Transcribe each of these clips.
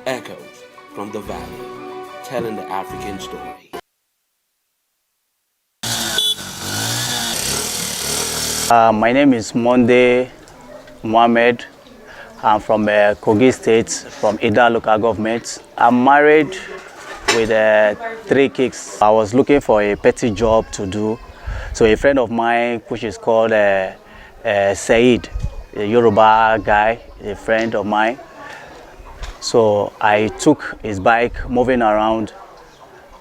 Echoes from the Valley, telling the African story. My name is Monde Mohammed. I'm from Kogi State, from Ida local government. I'm married with 3 kids. I was looking for a petty job to do. So a friend of mine, which is called Said, a Yoruba guy, a friend of mine. So I took his bike, moving around.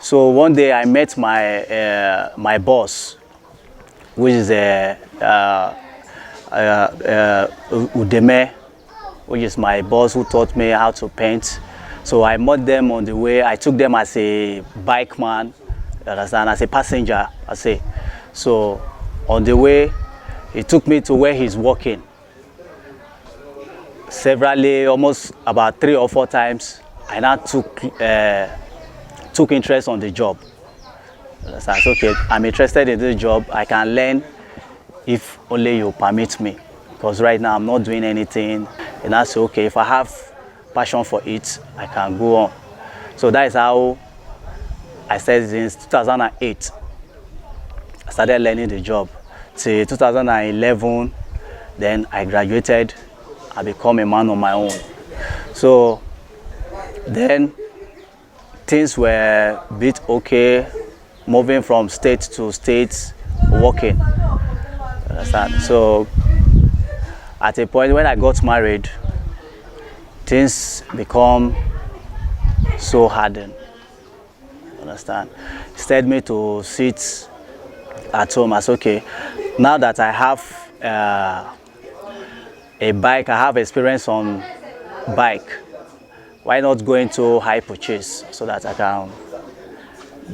So one day I met my boss, which is Udeme, which is my boss who taught me how to paint. So I met them on the way. I took them as a bike man, you understand, as a passenger, I say. So on the way, he took me to where he's working. Severally, almost about 3 or 4 times, I now took interest on the job. So I said, okay, I'm interested in this job. I can learn if only you permit me. Because right now I'm not doing anything. And I said, okay, if I have passion for it, I can go on. So that is how I started in 2008. I started learning the job. Till 2011, then I graduated. I become a man on my own. So then things were a bit okay, moving from state to state, working. Understand? So at a point when I got married, things become so hardened. Understand? Instead me to sit at home, I said, okay, now that I have a bike, I have experience on bike, why not go into high purchase so that I can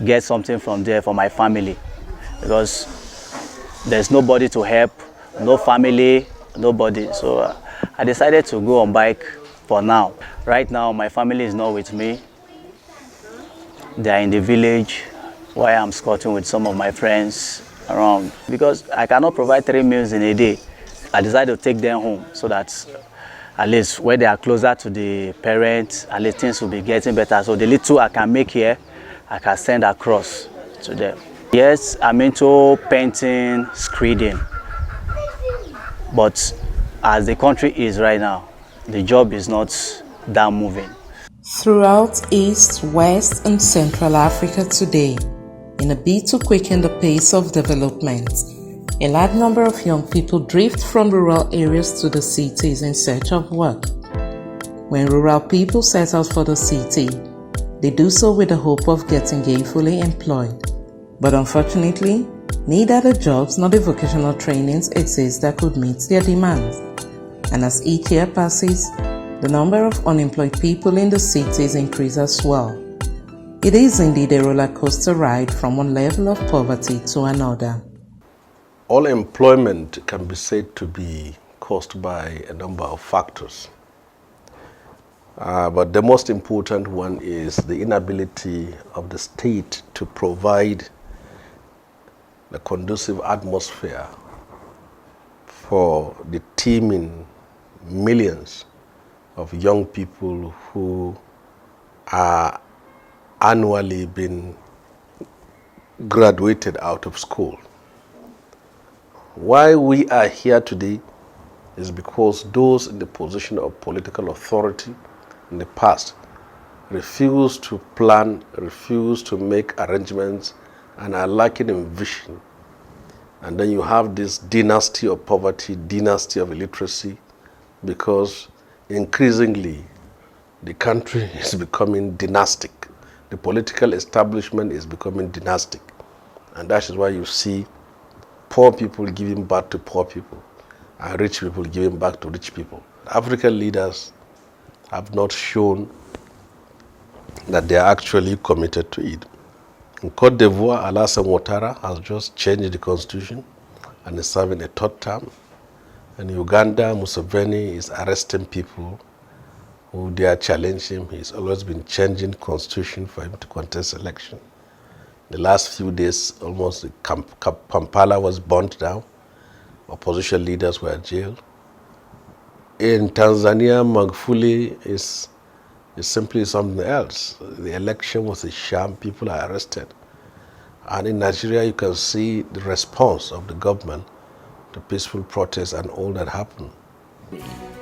get something from there for my family? Because there's nobody to help, no family, nobody. So I decided to go on bike for now. Right now, my family is not with me. They are in the village where I'm scouting with some of my friends around. Because I cannot provide 3 meals in a day, I decided to take them home so that at least when they are closer to the parents, at least things will be getting better. So the little I can make here, I can send across to them. Yes, I'm into painting, screeding. But as the country is right now, the job is not that moving. Throughout East, West, and Central Africa today, in a bid to quicken the pace of development, a large number of young people drift from rural areas to the cities in search of work. When rural people set out for the city, they do so with the hope of getting gainfully employed. But unfortunately, neither the jobs nor the vocational trainings exist that could meet their demands. And as each year passes, the number of unemployed people in the cities increases as well. It is indeed a roller coaster ride from one level of poverty to another. All employment can be said to be caused by a number of factors. But the most important one is the inability of the state to provide the conducive atmosphere for the teeming millions of young people who are annually being graduated out of school. Why we are here today is because those in the position of political authority in the past refused to plan, refused to make arrangements, and are lacking in vision. And then you have this dynasty of poverty, dynasty of illiteracy, because increasingly the country is becoming dynastic. The political establishment is becoming dynastic. And that is why you see poor people giving back to poor people and rich people giving back to rich people. African leaders have not shown that they are actually committed to it. In Cote d'Ivoire, Alassane Ouattara has just changed the constitution and is serving a 3rd term. In Uganda, Museveni is arresting people who dare challenge him. He's always been changing constitution for him to contest election. The last few days, almost Kampala was burnt down. Opposition leaders were jailed. In Tanzania, Magufuli is is simply something else. The election was a sham, people are arrested. And in Nigeria, you can see the response of the government to peaceful protests and all that happened.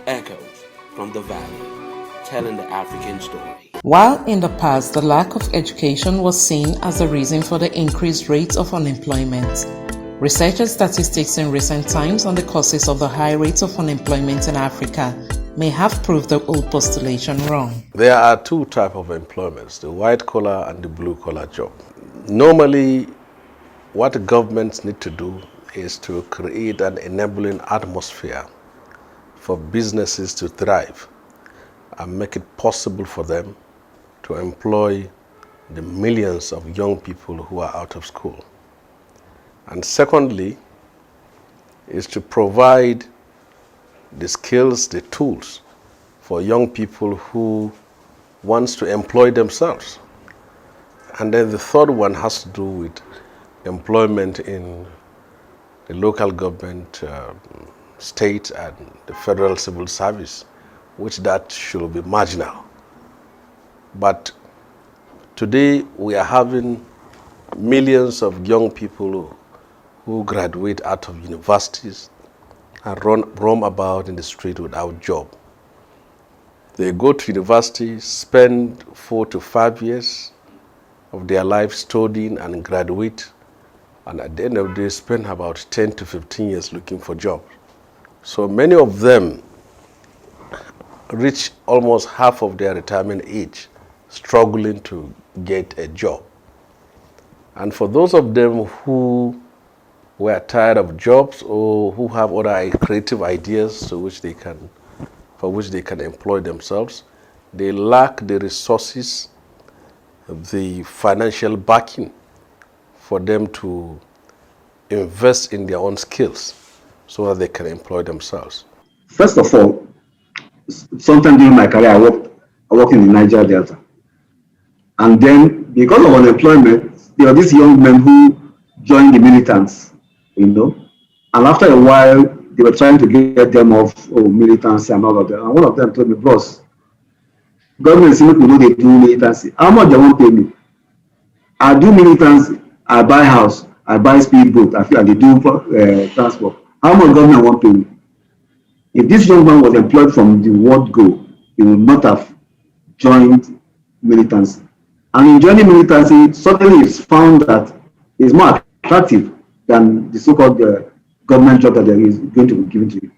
Echoes from the Valley, telling the African story. While in the past the lack of education was seen as the reason for the increased rate of unemployment, research and statistics in recent times on the causes of the high rates of unemployment in Africa may have proved the old postulation wrong. There are two types of employments, the white collar and the blue collar job. Normally, what governments need to do is to create an enabling atmosphere for businesses to thrive and make it possible for them to employ the millions of young people who are out of school. And secondly, is to provide the skills, the tools for young people who wants to employ themselves. And then the third one has to do with employment in the local government, state and the federal civil service, which that should be marginal. But today we are having millions of young people who graduate out of universities and roam about in the street without job. They go to university, spend 4 to 5 years of their life studying and graduate, and at the end of the day spend about 10 to 15 years looking for jobs. So many of them reach almost half of their retirement age struggling to get a job. And for those of them who were tired of jobs or who have other creative ideas for which they can employ themselves, they lack the resources, the financial backing for them to invest in their own skills so that they can employ themselves. First of all, sometime during my career, I worked in the Niger Delta. And then, because of unemployment, there were these young men who joined the militants, and after a while, they were trying to get them off militancy and all of that. And one of them told me, boss, government is people know they do militancy. How much they won't pay me? I do militancy, I buy house, I buy speedboat, I feel like they do transport. How much government won't pay me? If this young man was employed from the word go, he would not have joined militancy. And in joining militancy, suddenly it's found that it's more attractive than the so-called government job that there is going to be given to you.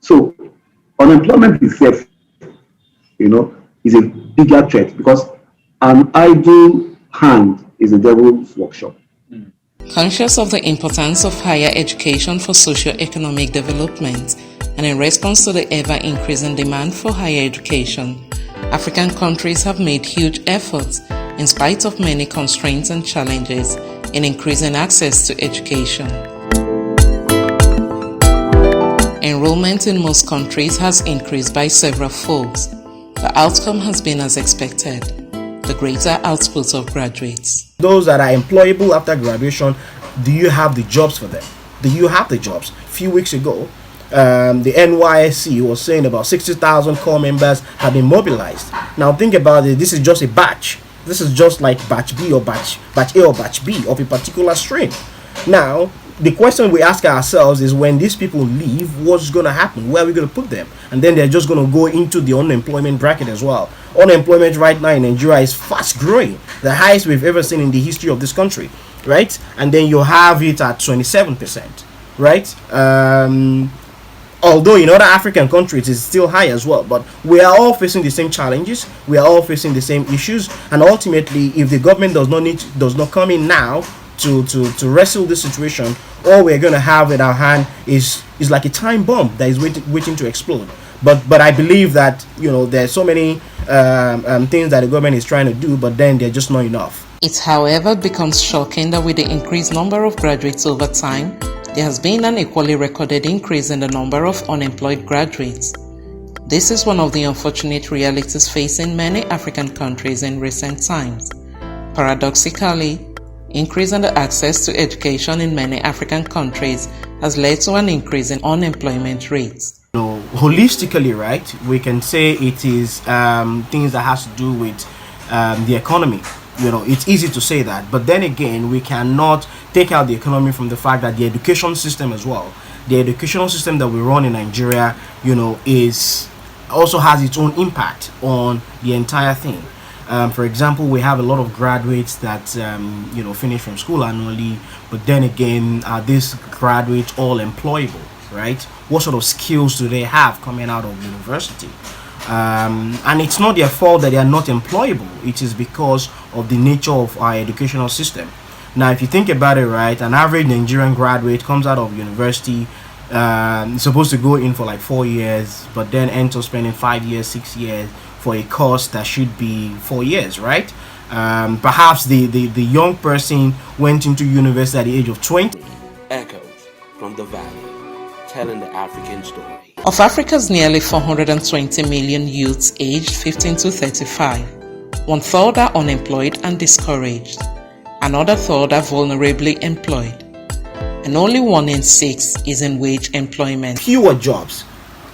So unemployment itself, is a bigger threat because an idle hand is a devil's workshop. Conscious of the importance of higher education for socio-economic development and in response to the ever-increasing demand for higher education, African countries have made huge efforts in spite of many constraints and challenges in increasing access to education. Enrollment in most countries has increased by several folds. The outcome has been as expected, the greater output of graduates. Those that are employable after graduation, do you have the jobs for them? Do you have the jobs? A few weeks ago, the NYSC was saying about 60,000 core members have been mobilized. Now think about it, this is just a batch. This is just like batch B or batch A or batch B of a particular stream. Now, the question we ask ourselves is when these people leave, what's going to happen? Where are we going to put them? And then they're just going to go into the unemployment bracket as well. Unemployment right now in Nigeria is fast growing, the highest we've ever seen in the history of this country, right? And then you have it at 27%, right? Although in other African countries it's still high as well, but we are all facing the same challenges, we are all facing the same issues, and ultimately if the government does not come in now to wrestle this situation, all we're going to have in our hand is like a time bomb that is waiting to explode. But I believe that there's so many things that the government is trying to do, but then they're just not enough. It, however, becomes shocking that with the increased number of graduates over time, there has been an equally recorded increase in the number of unemployed graduates. This is one of the unfortunate realities facing many African countries in recent times. Paradoxically, increase in the access to education in many African countries has led to an increase in unemployment rates. holistically, right, we can say it is things that has to do with the economy. You know, it's easy to say that, but then again, we cannot take out the economy from the fact that the education system as well, the educational system that we run in Nigeria, you know, is also has its own impact on the entire thing. For example, we have a lot of graduates that you know, finish from school annually, but then again, are these graduates all employable, right? What sort of skills do they have coming out of university? And it's not their fault that they are not employable. It is because of the nature of our educational system. Now, if you think about it, right, an average Nigerian graduate comes out of university, supposed to go in for like 4 years, but then ends up spending 5 years, 6 years for a course that should be 4 years, right? Perhaps the young person went into university at the age of 20. Echoes from the Valley, telling the African story. Of Africa's nearly 420 million youths aged 15 to 35, 1/3 are unemployed and discouraged, another third are vulnerably employed, and only 1 in 6 is in wage employment. Fewer jobs.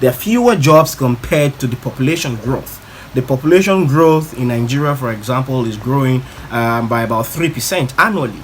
There are fewer jobs compared to the population growth. The population growth in Nigeria, for example, is growing by about 3% annually,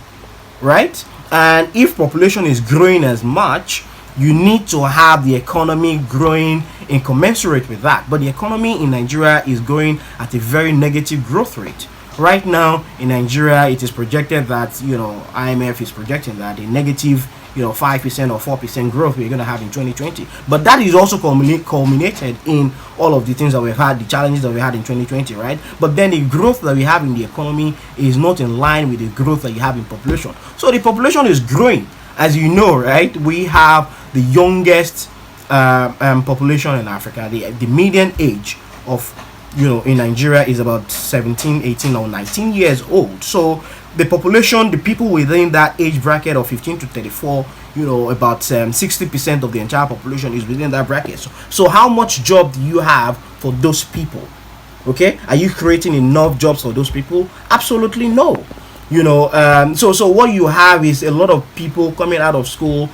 right? And if population is growing as much, you need to have the economy growing in commensurate with that. But the economy in Nigeria is growing at a very negative growth rate. Right now in Nigeria, it is projected that, you know, IMF is projecting that a negative, you know, 5% or 4% growth we're going to have in 2020. But that is also culminated in all of the things that we've had, the challenges that we had in 2020, right? But then the growth that we have in the economy is not in line with the growth that you have in population. So the population is growing. As you know, right, we have the youngest population in Africa. The median age of, you know, in Nigeria is about 17, 18 or 19 years old. So the population, the people within that age bracket of 15 to 34, you know, about 60% of the entire population is within that bracket. So how much job do you have for those people? Okay, are you creating enough jobs for those people? Absolutely no. You know, so what you have is a lot of people coming out of school,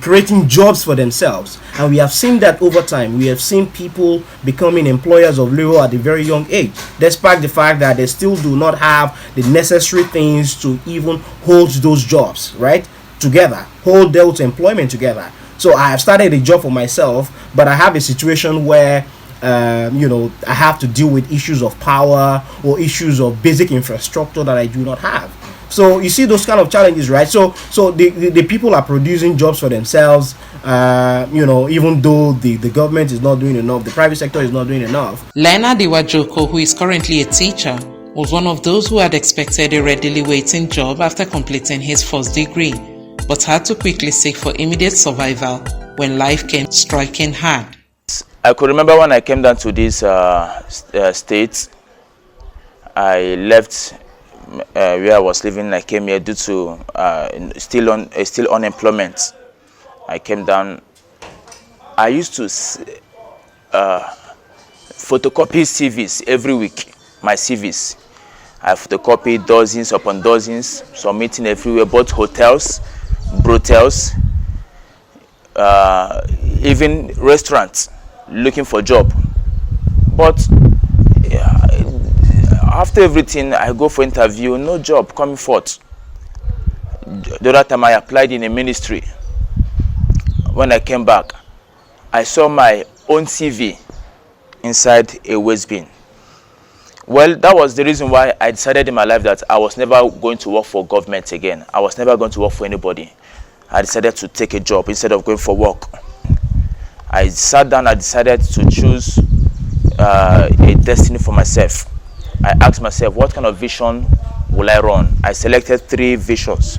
creating jobs for themselves, and we have seen that over time. We have seen people becoming employers of labor at a very young age, despite the fact that they still do not have the necessary things to even hold those jobs, right, together, hold those employment together. So I have started a job for myself, but I have a situation where you know, I have to deal with issues of power or issues of basic infrastructure that I do not have. So you see those kind of challenges, right? So the people are producing jobs for themselves, you know, even though the government is not doing enough, the private sector is not doing enough. Leonard Iwajoko, who is currently a teacher, was one of those who had expected a readily waiting job after completing his first degree, but had to quickly seek for immediate survival when life came striking hard. I could remember when I came down to this state, I left where I was living. I came here due to still unemployment. I came down. I used to photocopy CVs every week. My CVs. I photocopied dozens upon dozens, submitting everywhere, both hotels, brotels, even restaurants, looking for job. But after everything, I go for interview, no job coming forth. The other time I applied in a ministry. When I came back, I saw my own CV inside a waste bin. Well, that was the reason why I decided in my life that I was never going to work for government again. I was never going to work for anybody. I decided to take a job instead of going for work. I sat down, I decided to choose a destiny for myself. I asked myself, what kind of vision will I run? I selected 3 visions.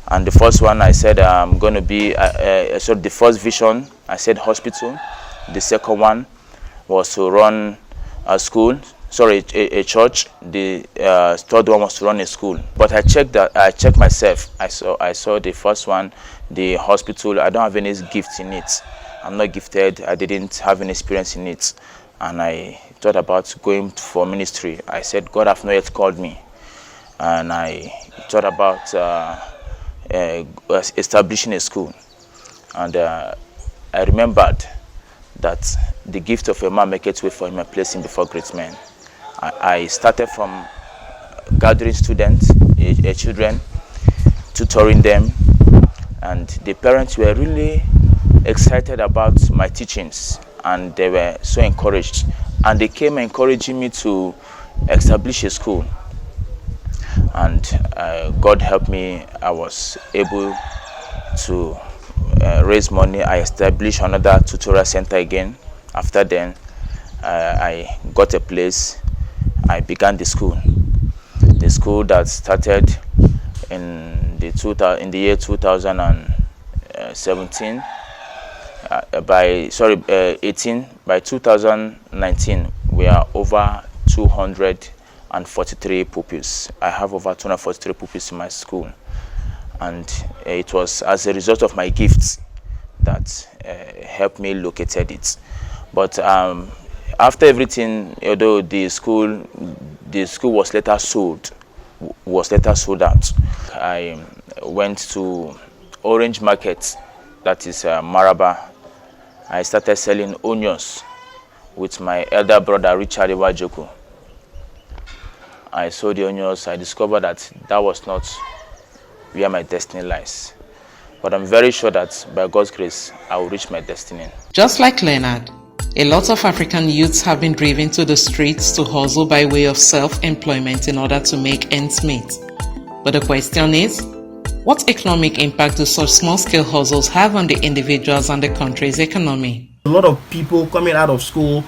And the first one, I said, I'm going to be, so the first vision, I said hospital. The second one was to run a school, a church. The third one was to run a school. But I checked myself. I saw the first one, the hospital. I don't have any gift in it. I'm not gifted. I didn't have any experience in it. And I thought about going for ministry. I said, God have not yet called me. And I thought about establishing a school. And I remembered that the gift of a man maketh way for him and place him before great men. I started from gathering students, children, tutoring them, and the parents were really excited about my teachings, and they were so encouraged, and they came encouraging me to establish a school. And God helped me. I was able to raise money. I established another tutorial center again. After then, I got a place. I began the school. The school that started in the year 2017. By 2019, we are over 243 pupils. I have over 243 pupils in my school, and it was as a result of my gifts that helped me located it. But after everything, although the school was later sold out, I went to Orange Market, that is Maraba. I started selling onions with my elder brother Richard Iwajoku. I sold the onions. I discovered that was not where my destiny lies. But I'm very sure that by God's grace, I will reach my destiny. Just like Leonard, a lot of African youths have been driven to the streets to hustle by way of self-employment in order to make ends meet. But the question is, what economic impact do such small-scale hustles have on the individuals and the country's economy? A lot of people coming out of school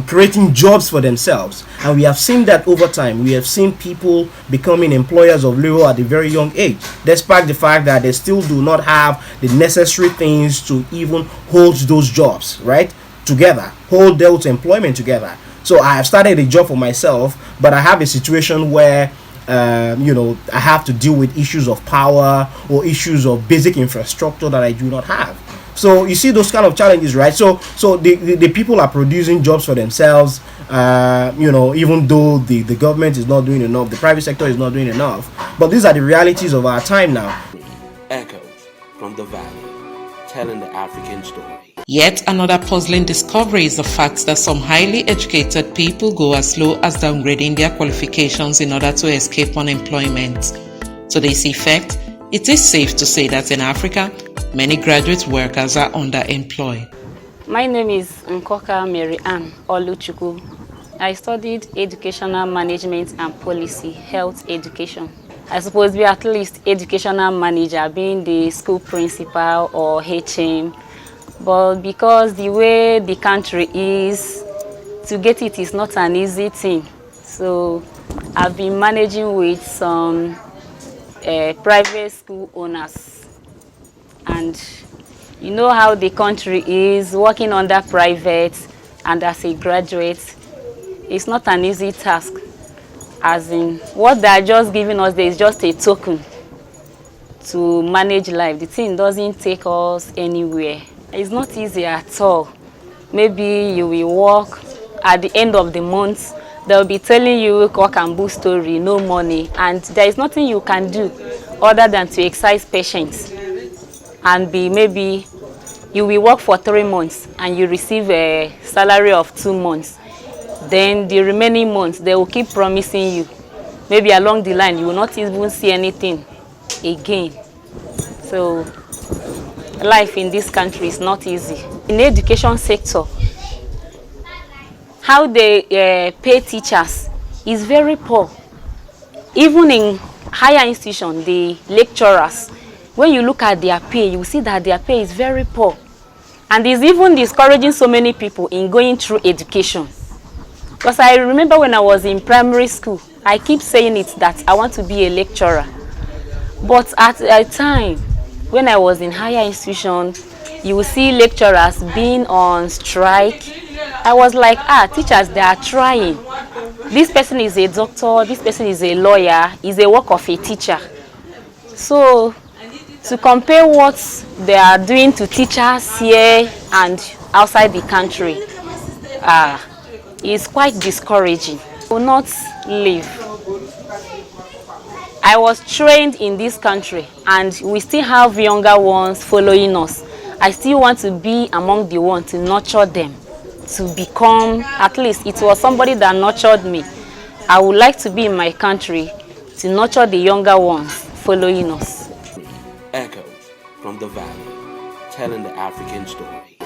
creating jobs for themselves, and we have seen that over time. We have seen people becoming employers of labor at a very young age, despite the fact that they still do not have the necessary things to even hold those jobs together, hold those employment together. So I have started a job for myself, but I have a situation where I have to deal with issues of power or issues of basic infrastructure that I do not have. So you see those kind of challenges, right? So the people are producing jobs for themselves, even though the government is not doing enough, the private sector is not doing enough. But these are the realities of our time now. Echoes from the Valley, telling the African story. Yet another puzzling discovery is the fact that some highly educated people go as low as downgrading their qualifications in order to escape unemployment. To this effect, it is safe to say that in Africa, many graduate workers are underemployed. My name is Nkoka Mary Ann Oluchukwu. I studied educational management and policy, health education. I suppose be at least educational manager, being the school principal or HM. But because the way the country is, to get it is not an easy thing. So I've been managing with some private school owners. And you know how the country is, working under private and as a graduate, it's not an easy task. As in, what they're just giving us there is just a token to manage life. The thing doesn't take us anywhere. It's not easy at all. Maybe you will work at the end of the month, they'll be telling you cock and bull story, no money, and there is nothing you can do other than to exercise patience. And maybe you will work for 3 months and you receive a salary of 2 months. Then the remaining months, they will keep promising you. Maybe along the line, you will not even see anything again. So life in this country is not easy. In the education sector, how they pay teachers is very poor. Even in higher institutions, the lecturers, when you look at their pay, you see that their pay is very poor. And it's even discouraging so many people in going through education. Because I remember when I was in primary school, I keep saying it that I want to be a lecturer. But at a time, when I was in higher institution, you will see lecturers being on strike. I was like, teachers, they are trying. This person is a doctor, this person is a lawyer, is a work of a teacher. So, to compare what they are doing to teachers here and outside the country is quite discouraging. I will not leave. I was trained in this country and we still have younger ones following us. I still want to be among the one to nurture them, to become, at least it was somebody that nurtured me. I would like to be in my country to nurture the younger ones following us. Echoes from the Valley, telling the African story.